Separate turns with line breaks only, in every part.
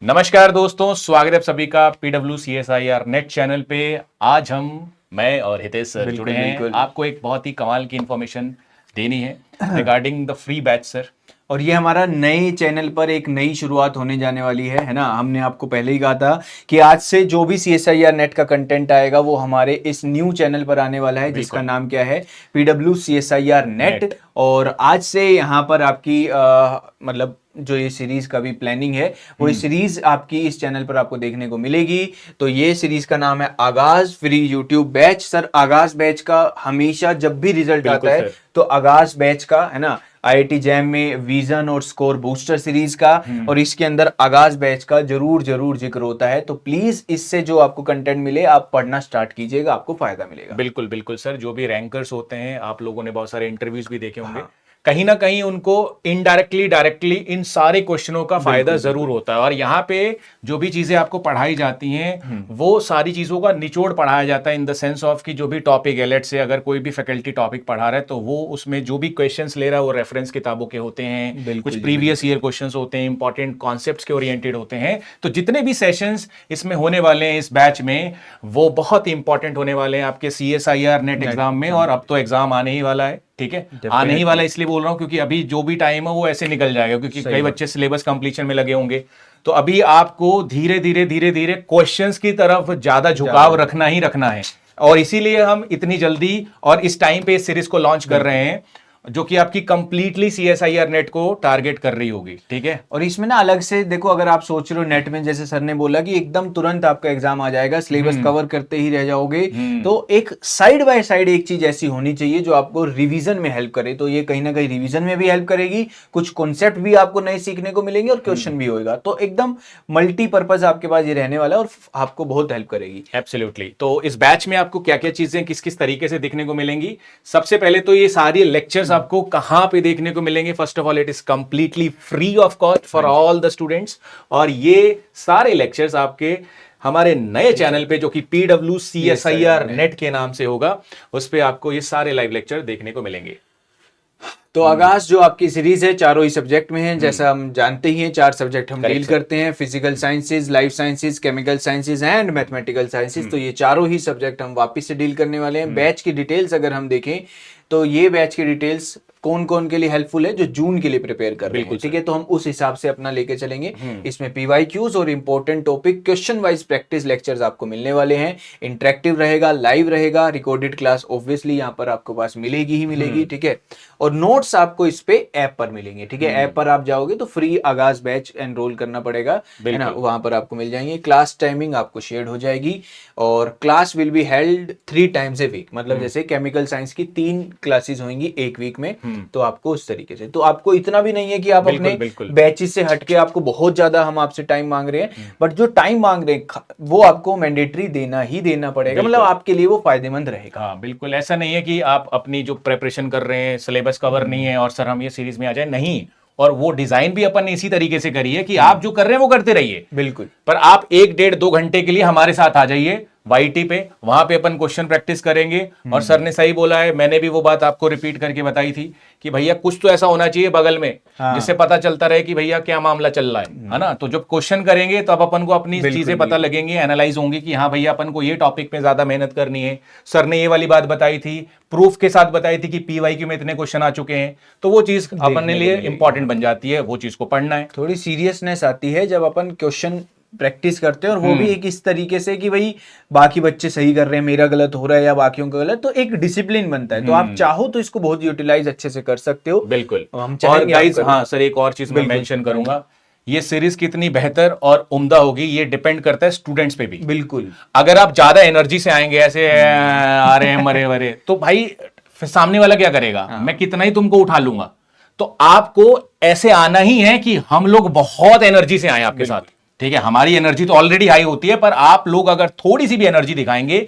नमस्कार दोस्तों, स्वागत है आप सभी का PWCSIR नेट चैनल पे। आज मैं और हितेश सर जुड़े
बिल्कुल
हैं
बिल्कुल।
आपको एक बहुत ही कमाल की इंफॉर्मेशन देनी है regarding the free batch sir.
और ये हमारा नए चैनल पर एक नई शुरुआत होने जाने वाली है ना। हमने आपको पहले ही कहा था कि आज से जो भी CSIR नेट का कंटेंट आएगा वो हमारे इस न्यू चैनल पर आने वाला है, जिसका
बिल्कुल।
नाम क्या है, PWCSIR नेट।
नेट।
और आज से यहाँ पर आपकी मतलब जो ये सीरीज का भी प्लानिंग है, वो ये सीरीज आपकी इस चैनल पर आपको देखने को मिलेगी। तो ये सीरीज का नाम है आगाज फ्री यूट्यूब बैच। सर, आगाज बैच का हमेशा जब भी रिजल्ट आता
बिल्कुल
है
सर।
तो आगाज बैच का, है ना, IIT जैम में विजन और स्कोर बूस्टर सीरीज का और इसके अंदर आगाज बैच का जरूर जरूर जिक्र होता है। तो प्लीज इससे जो आपको कंटेंट मिले आप पढ़ना स्टार्ट कीजिएगा, आपको फायदा मिलेगा।
बिल्कुल बिल्कुल सर, जो भी रैंकर्स होते हैं, आप लोगों ने बहुत सारे इंटरव्यूज भी देखे होंगे,
हाँ,
कहीं ना कहीं उनको इनडायरेक्टली डायरेक्टली इन सारे क्वेश्चनों का फायदा
बिल्कुल
जरूर
बिल्कुल।
होता है। और यहाँ पे जो भी चीजें आपको पढ़ाई जाती हैं वो सारी चीजों का निचोड़ पढ़ाया जाता है, इन द सेंस ऑफ कि जो भी टॉपिक है, लेट से अगर कोई भी फैकल्टी टॉपिक पढ़ा रहा है तो वो उसमें जो भी क्वेश्चंस ले रहा है वो रेफरेंस किताबों के होते हैं,
बिल्कुल
कुछ
जी,
प्रीवियस
बिल्कुल।
ईयर क्वेश्चंस होते हैं, इंपॉर्टेंट कॉन्सेप्ट्स के ओरिएंटेड होते हैं। तो जितने भी सेशंस इसमें होने वाले हैं इस बैच में, वो बहुत ही इंपॉर्टेंट होने वाले हैं आपके CSIR नेट
नेट
एग्जाम में।
एग्जाम
और
के
अब तो
लिए
एग्जाम आने ही वाला है, ठीक है। आने ही वाला
डेफिनेटली।
इसलिए बोल रहा हूं क्योंकि अभी जो भी टाइम है वो ऐसे निकल जाएगा, क्योंकि
सही
कई
बात।
बच्चे सिलेबस कंप्लीशन में लगे होंगे। तो अभी आपको धीरे धीरे धीरे धीरे क्वेश्चंस की तरफ ज्यादा झुकाव
ज्यादा
रखना ही रखना है। और इसीलिए हम इतनी जल्दी और इस टाइम पे इस सीरीज को लॉन्च कर रहे
बिल्कुल।
हैं, जो कि आपकी कंप्लीटली CSIR नेट को टारगेट कर रही होगी, ठीक है।
और इसमें ना अलग से देखो, अगर आप सोच रहे हो नेट में, जैसे सर ने बोला कि एकदम तुरंत आपका एग्जाम आ जाएगा, सिलेबस कवर करते ही रह जाओगे, तो एक साइड बाय साइड एक चीज ऐसी होनी चाहिए जो आपको रिवीजन में हेल्प करे। तो ये कहीं ना कहीं रिवीजन में भी हेल्प करेगी, कुछ कॉन्सेप्ट भी आपको नए सीखने को मिलेंगे और क्वेश्चन भी होएगा। तो एकदम मल्टीपर्पज आपके पास ये रहने वाला है और आपको बहुत हेल्प करेगी।
एब्सोल्युटली। तो इस बैच में आपको क्या क्या चीजें किस किस तरीके से देखने को मिलेंगी, सबसे पहले तो ये सारी लेक्चर्स आपको कहां पे देखने को मिलेंगे। First of all, it is completely free of cost for
हाँ जी।
All the students. और ये सारे लेक्चर्स आपके हमारे नए चैनल पे, जो कि PWCSIR नेट के नाम से होगा, उस पे आपको ये सारे लाइव लेक्चर देखने को मिलेंगे।
तो आगाज जो आपकी सीरीज है चारों ही सब्जेक्ट में है, जैसा हम जानते ही हैं, 4 सब्जेक्ट हम
करेक्ट
डील
सर।
करते हैं, physical sciences, life sciences, chemical sciences and mathematical sciences. तो ये चारों ही सब्जेक्ट हम वापस से डील करने वाले हैं। बैच की डिटेल्स अगर हम देखें तो ये बैच की डिटेल्स कौन कौन के लिए हेल्पफुल है, जो जून के लिए प्रिपेयर कर रहे हैं,
बिल्कुल
ठीक
सर।
है। तो हम उस हिसाब से अपना लेके चलेंगे। इसमें PYQs और important topic question wise practice lectures आपको मिलने वाले हैं। इंटरेक्टिव रहेगा, लाइव रहेगा, रिकॉर्डेड क्लास ऑब्वियसली यहाँ पर आपको पास मिलेगी ही मिलेगी, ठीक है। और नोट्स आपको इस पे ऐप पर मिलेंगे, ठीक है। ऐप पर आप जाओगे तो फ्री आगाज बैच एनरोल करना पड़ेगा, है ना,
बिल्कुल।
वहां पर आपको मिल जाएंगे। क्लास टाइमिंग आपको शेयर हो जाएगी और class will be held 3 times a week. मतलब जैसे केमिकल साइंस की 3 क्लासेस होंगी एक वीक में, तो आपको उस तरीके से। तो आपको इतना भी नहीं है कि आप
बिल्कुल
अपने
बिल्कुल।
बैचेस से हटके आपको बहुत ज्यादा हम आपसे टाइम मांग रहे हैं, बट जो टाइम मांग रहे हैं वो आपको मैंडेटरी देना ही देना पड़ेगा। मतलब
बिल्कुल।
आपके लिए वो फायदेमंद रहेगा।
हाँ बिल्कुल, ऐसा नहीं है कि आप अपनी जो प्रेपरेशन कर रहे हैं, सिलेबस कवर नहीं है और सर हम ये सीरीज में आ जाए, नहीं। और वो डिजाइन भी अपन ने इसी तरीके से करी है कि आप जो कर रहे हैं वो करते रहिए,
बिल्कुल
पर आप 1 डेढ़ 2 घंटे के लिए हमारे साथ आ जाइए वाईटी पे। वहां पे अपन क्वेश्चन प्रैक्टिस करेंगे। और सर ने सही बोला है, मैंने भी वो बात आपको रिपीट करके बताई थी कि भैया कुछ तो ऐसा होना चाहिए बगल में,
हाँ।
जिससे पता चलता रहे कि भैया क्या मामला चल रहा है ना। तो जब क्वेश्चन करेंगे तो अब अपन को अपनी
बिल्कुल
चीजें पता
बिल्कुल।
लगेंगी, एनालाइज होंगी कि हाँ भैया अपन को ये टॉपिक पे ज्यादा मेहनत करनी है। सर ने ये वाली बात बताई थी, प्रूफ के साथ बताई थी कि PYQ में इतने क्वेश्चन आ चुके हैं, तो वो चीज अपन
देखने को
लिए
मिलेगी,
इंपॉर्टेंट
हाँ।
बन जाती है, वो चीज को पढ़ना है।
थोड़ी सीरियसनेस आती है जब अपन क्वेश्चन प्रैक्टिस करते हैं, और वो भी एक इस तरीके से कि भाई बाकी बच्चे सही कर रहे हैं, मेरा गलत हो रहा है या बाकियों का गलत, तो एक डिसिप्लिन बनता है। तो आप चाहो तो इसको बहुत यूटिलाइज अच्छे से कर सकते हो।
बिल्कुल।
हम
और
चाहेंगे आप
गाइज,
करो।
हाँ सर, एक और चीज मैं
बिल्कुल
मेंशन करूंगा, ये सीरीज कितनी बेहतर और उम्दा होगी ये डिपेंड करता है स्टूडेंट्स पे भी।
बिल्कुल
अगर आप ज्यादा एनर्जी से आएंगे, ऐसे आ रहे हैं मरे मरे, तो भाई फिर सामने वाला क्या करेगा, मैं कितना ही तुमको उठा लूंगा। तो आपको ऐसे आना ही है कि हम लोग बहुत एनर्जी से आए आपके साथ, ठीक है। हमारी एनर्जी तो ऑलरेडी हाई होती है, पर आप लोग अगर थोड़ी सी भी एनर्जी दिखाएंगे,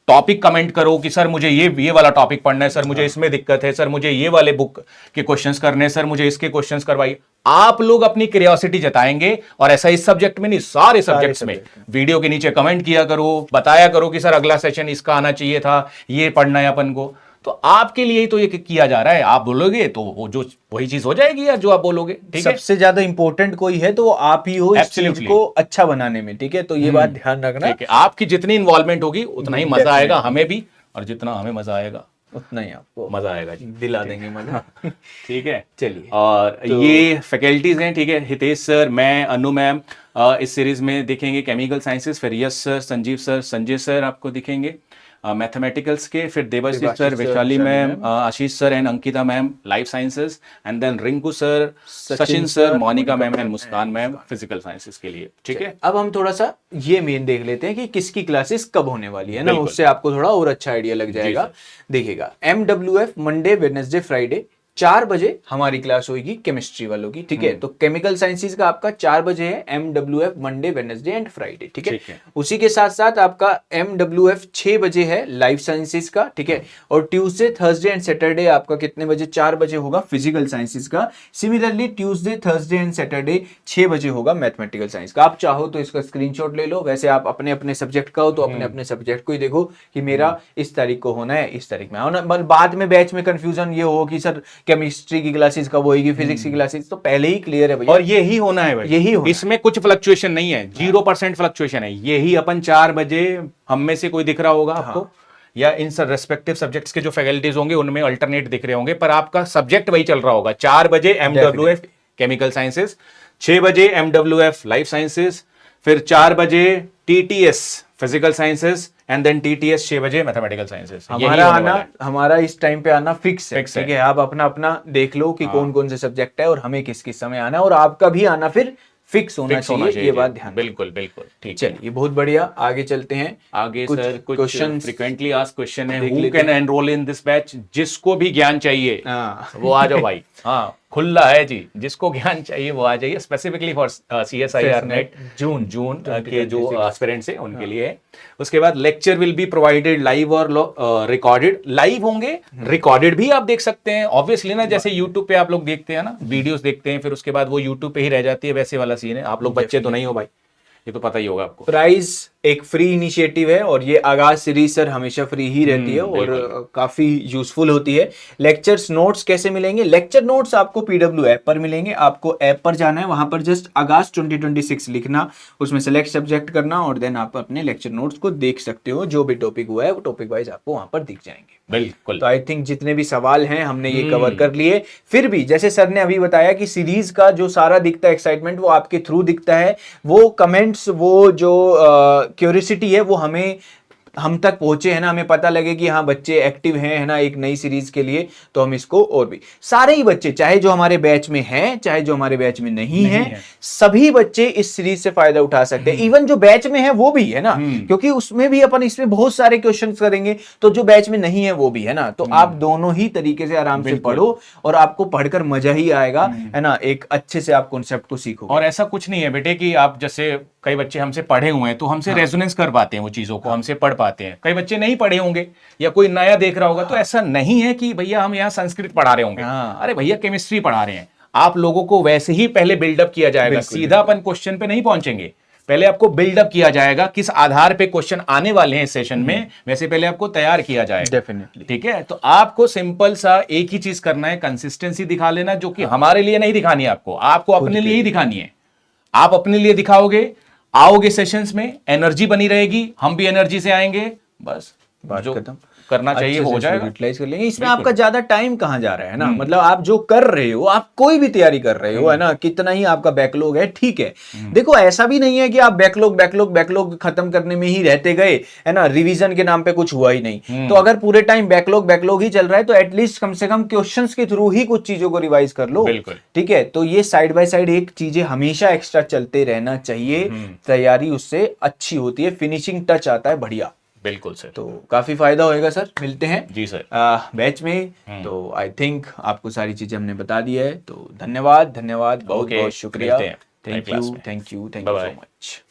टॉपिक कमेंट करो कि सर मुझे ये वाला टॉपिक पढ़ना है, सर मुझे इसमें दिक्कत है, सर मुझे ये वाले बुक के क्वेश्चंस करने हैं, सर मुझे इसके क्वेश्चंस करवाइए। आप लोग अपनी क्यूरियोसिटी जताएंगे, और ऐसा इस सब्जेक्ट में नहीं, सारे सब्जेक्ट्स में वीडियो के नीचे कमेंट किया करो, बताया करो कि सर अगला सेशन इसका आना चाहिए था, ये पढ़ना है अपन को। तो आपके लिए ही तो ये किया जा रहा है, आप बोलोगे तो वो जो वही चीज हो जाएगी यार जो आप बोलोगे, ठीक है।
सबसे ज्यादा इंपॉर्टेंट कोई है तो वो आप ही हो इस चीज
Absolutely.
को अच्छा बनाने में, ठीक है, तो ये बात ध्यान रखना,
ठीक है, आपकी जितनी इन्वॉल्वमेंट होगी उतना ही मजा आएगा हमें भी, और जितना हमें मजा आएगा
उतना ही आपको
मजा आएगा जी,
दिला देंगे मजा।
ठीक है।
चलिए,
और ये फैकल्टीज हैं, ठीक है, हितेश सर, मैं, अनु मैम इस सीरीज में दिखेंगे केमिकल साइंसेस, फिर Yash sir, Sanjeev sir, Sanjay sir आपको दिखेंगे मैथमेटिकल्स के, फिर Debashish sir, Vaishali ma'am, Ashish sir and Ankita ma'am life sciences, and then Rinku sir, Sachin sir, Monika ma'am and Muskan ma'am physical sciences के लिए, ठीक है।
अब हम थोड़ा सा ये मेन देख लेते हैं कि किसकी क्लासेस कब होने वाली है ना,
बिल्कुल।
उससे आपको थोड़ा और अच्छा आइडिया लग जाएगा। देखिएगा, MWF मंडे वेडनेसडे फ्राइडे 4 बजे हमारी क्लास होगी केमिस्ट्री वालों की, ठीक है। तो केमिकल साइंसेज का आपका 4 बजे है MWF Monday Wednesday and Friday, ठीक है। उसी के साथ साथ आपका MWF 6 बजे है लाइफ साइंसेज का, ठीक है। और ट्यूसडे थर्सडे एंड सैटरडे आपका कितने बजे, 4 बजे होगा फिजिकल साइंसेज का। Similarly Tuesday Thursday and Saturday 6 बजे होगा मैथमेटिकल साइंस का। आप चाहो तो इसका स्क्रीनशॉट ले लो, वैसे आप अपने अपने सब्जेक्ट का हो तो अपने अपने सब्जेक्ट को ही देखो कि मेरा इस तारीख को होना है, इस तारीख में होना। बाद में बैच में कंफ्यूजन ये हो कि सर केमिस्ट्री की क्लासेस कब होगी, फिजिक्स की क्लासेस, तो पहले ही क्लियर है भैया,
और यही होना है भाई,
यही होना
इसमें कुछ फ्लक्चुएशन नहीं है, 0% फ्लक्चुएशन है। यही अपन 4 बजे हम में से कोई दिख रहा होगा आपको, या इन सब रेस्पेक्टिव सब्जेक्ट्स के जो फैकल्टीज होंगे उनमें अल्टरनेट दिख रहे होंगे, पर आपका सब्जेक्ट वही चल रहा होगा। 4 बजे MWF केमिकल साइंसेस, 6 बजे MWF लाइफ साइंसेस, फिर 4 बजे TTS physical sciences, and then TTS 6 बजे मैथमेटिकल साइंसेस।
हमारा आना, हमारा इस टाइम पे आना फिक्स है,
Fix है।
ठीक है। आप अपना अपना देख लो कि कौन कौन से सब्जेक्ट है और हमें किस किस समय आना है, और आपका भी आना फिर फिक्स होना चाहिए, ये बात ध्यान।
बिल्कुल बिल्कुल, ठीक।
चलिए, बहुत बढ़िया, आगे चलते हैं।
आगे सर कुछ
क्वेश्चंस
फ्रीक्वेंटली आस्क्ड क्वेश्चन है, who can enrol in this batch. जिसको भी ज्ञान चाहिए वो आ जाओ भाई, हाँ खुला है जी, जिसको ज्ञान चाहिए वो आ जाइए। स्पेसिफिकली फॉर CSIR नेट जून के जो एस्पिरेंट्स हैं उनके लिए है। उसके बाद lecture will be provided live और रिकॉर्डेड। लाइव होंगे, रिकॉर्डेड भी आप देख सकते हैं ऑब्वियसली ना, जैसे यूट्यूब पे आप लोग देखते हैं ना, वीडियोस देखते हैं फिर उसके बाद वो यूट्यूब पे ही रह जाती है, वैसे वाला सीन है। आप लोग बच्चे तो नहीं हो भाई, ये तो पता ही होगा आपको।
प्राइस एक फ्री इनिशिएटिव है, और ये आगाज सीरीज सर हमेशा फ्री ही रहती है और काफी यूजफुल होती है। लेक्चर्स नोट्स कैसे मिलेंगे? लेक्चर नोट्स आपको PW ऐप पर मिलेंगे। आपको ऐप पर जाना है, वहां पर जस्ट आगाज 2026 लिखना, उसमें सेलेक्ट सब्जेक्ट करना, और देन आप अपने लेक्चर नोट्स को देख सकते हो। जो भी टॉपिक हुआ है वो टॉपिक वाइज आपको वहां पर दिख जाएंगे।
बिल्कुल।
तो आई थिंक जितने भी सवाल हैं हमने ये कवर कर लिए। फिर भी जैसे सर ने अभी बताया कि सीरीज का जो सारा दिखता है एक्साइटमेंट वो आपके थ्रू दिखता है, वो कमेंट्स, वो जो क्यूरियोसिटी है वो हमें हम तक पहुंचे, है ना, हमें पता लगे कि हाँ बच्चे एक्टिव हैं, है ना, एक नई सीरीज के लिए, तो हम इसको और भी सारे ही बच्चे, चाहे जो हमारे बैच में हैं चाहे जो हमारे बैच में नहीं है, सभी बच्चे इस सीरीज से फायदा उठा सकते हैं। इवन जो बैच में है वो भी, है ना, क्योंकि उसमें भी अपन इसमें बहुत सारे क्वेश्चन करेंगे, तो जो बैच में नहीं है वो भी, है ना। तो आप दोनों ही तरीके से आराम से पढ़ो और आपको पढ़कर मजा ही आएगा, है ना, एक अच्छे से आप कॉन्सेप्ट को सीखो।
और ऐसा कुछ नहीं है बेटे कि आप, जैसे कई बच्चे हमसे पढ़े हुए हैं तो हमसे रेजोनेंस कर पाते हैं वो चीजों को, हमसे पढ़ पाते हैं। कई बच्चे नहीं पढ़े होंगे या कोई नया देख रहा होगा, तो ऐसा नहीं है कि भैया हम यहाँ संस्कृत पढ़ा रहे होंगे, अरे भैया केमिस्ट्री पढ़ा रहे हैं। आप लोगों को वैसे ही पहले बिल्डअप किया जाएगा, सीधा अपन क्वेश्चन पे नहीं पहुंचेंगे, पहले आपको बिल्डअप किया जाएगा, किस आधार पे क्वेश्चन आने वाले हैं इस सेशन में, वैसे पहले आपको तैयार किया जाएगा।
डेफिनेटली,
ठीक है। तो आपको सिंपल सा एक ही चीज करना है, कंसिस्टेंसी दिखा लेना, जो कि हमारे लिए नहीं दिखानी है, आपको अपने लिए ही दिखानी है। आप अपने लिए दिखाओगे, आओगे सेशंस में, एनर्जी बनी रहेगी, हम भी एनर्जी से आएंगे, बस जो करना चाहिए वो हो जाएगा,
यूटिलाइज कर लेंगे। इसमें आपका ज्यादा टाइम कहाँ जा रहा है ना, मतलब आप जो कर रहे हो, आप कोई भी तैयारी कर रहे हो, है ना, कितना ही आपका बैकलॉग है, ठीक है। देखो ऐसा भी नहीं है कि आप बैकलॉग खत्म करने में ही रहते गए, है ना, रिवीजन के नाम पे कुछ हुआ ही नहीं। तो अगर पूरे टाइम बैकलॉग ही चल रहा है तो एटलीस्ट कम से कम क्वेश्चंस के थ्रू ही कुछ चीजों को रिवाइज कर लो, ठीक है। तो ये साइड बाय साइड एक चीजें हमेशा एक्स्ट्रा चलते रहना चाहिए, तैयारी उससे अच्छी होती है, फिनिशिंग टच आता है बढ़िया।
बिल्कुल सर,
तो काफी फायदा होएगा सर। मिलते हैं
जी सर
बैच में। तो आई थिंक आपको सारी चीजें हमने बता दी है, तो धन्यवाद बहुत बहुत शुक्रिया। Thank you so much.